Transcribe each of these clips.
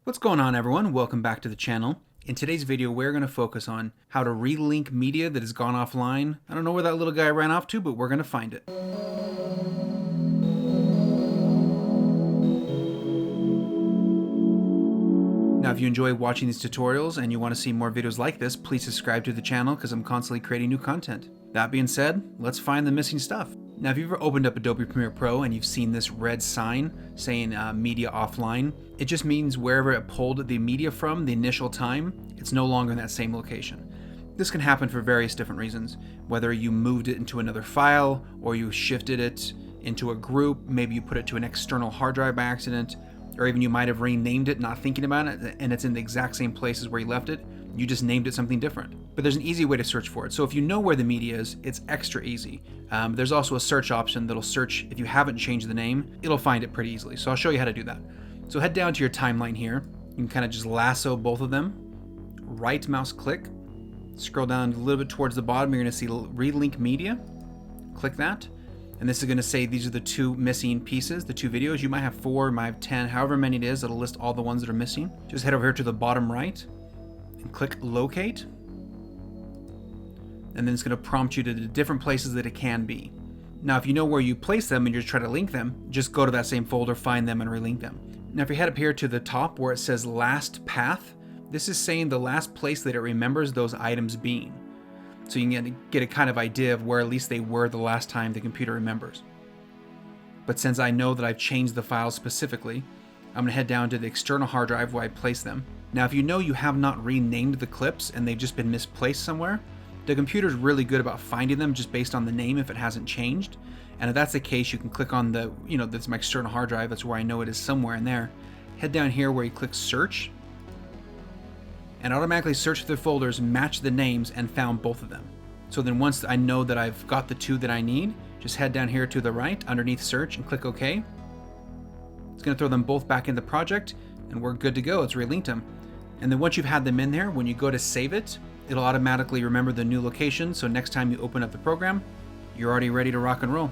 What's going on, everyone? Welcome back to the channel. In today's video, we're going to focus on how to relink media that has gone offline. I don't know where that little guy ran off to, but we're going to find it. Now, if you enjoy watching these tutorials and you want to see more videos like this, please subscribe to the channel because I'm constantly creating new content. That being said, let's find the missing stuff. Now, if you've ever opened up Adobe Premiere Pro and you've seen this red sign saying media offline, it just means wherever it pulled the media from the initial time, it's no longer in that same location. This can happen for various different reasons, whether you moved it into another file or you shifted it into a group, maybe you put it to an external hard drive by accident, or even you might have renamed it not thinking about it and it's in the exact same places where you left it. You just named it something different. But there's an easy way to search for it. So if you know where the media is, it's extra easy. There's also a search option that'll search, if you haven't changed the name, it'll find it pretty easily. So I'll show you how to do that. So head down to your timeline here. You can kind of just lasso both of them. Right mouse click. Scroll down a little bit towards the bottom. You're going to see Relink Media. Click that. And this is going to say these are the two missing pieces, the two videos. You might have 4, you might have 10, however many it is. It'll list all the ones that are missing. Just head over here to the bottom right and click Locate. And then it's going to prompt you to the different places that it can be. Now, if you know where you place them and you're trying to link them, just go to that same folder, find them, and relink them. Now, if you head up here to the top where it says Last Path, this is saying the last place that it remembers those items being. So you can get a kind of idea of where at least they were the last time the computer remembers. But since I know that I've changed the files specifically, I'm going to head down to the external hard drive where I place them. Now, if you know you have not renamed the clips and they've just been misplaced somewhere, the computer's really good about finding them just based on the name if it hasn't changed. And if that's the case, you can click on the, that's my external hard drive. That's where I know it is somewhere in there. Head down here where you click Search, and automatically search the folders, match the names, and found both of them. So then once I know that I've got the two that I need, just head down here to the right underneath Search and click OK. It's going to throw them both back in the project, and we're good to go. It's relinked them. And then once you've had them in there, when you go to save it, it'll automatically remember the new location. So next time you open up the program, you're already ready to rock and roll.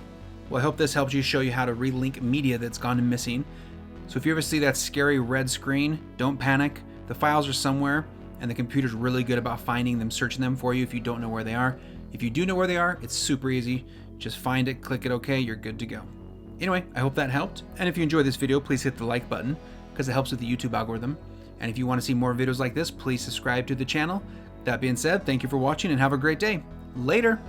Well, I hope this helps you show you how to relink media that's gone missing. So if you ever see that scary red screen, don't panic. The files are somewhere, and the computer's really good about finding them, searching them for you if you don't know where they are. If you do know where they are, it's super easy. Just find it, click it OK, you're good to go. Anyway, I hope that helped. And if you enjoyed this video, please hit the like button because it helps with the YouTube algorithm. And if you want to see more videos like this, please subscribe to the channel. That being said, thank you for watching and have a great day. Later.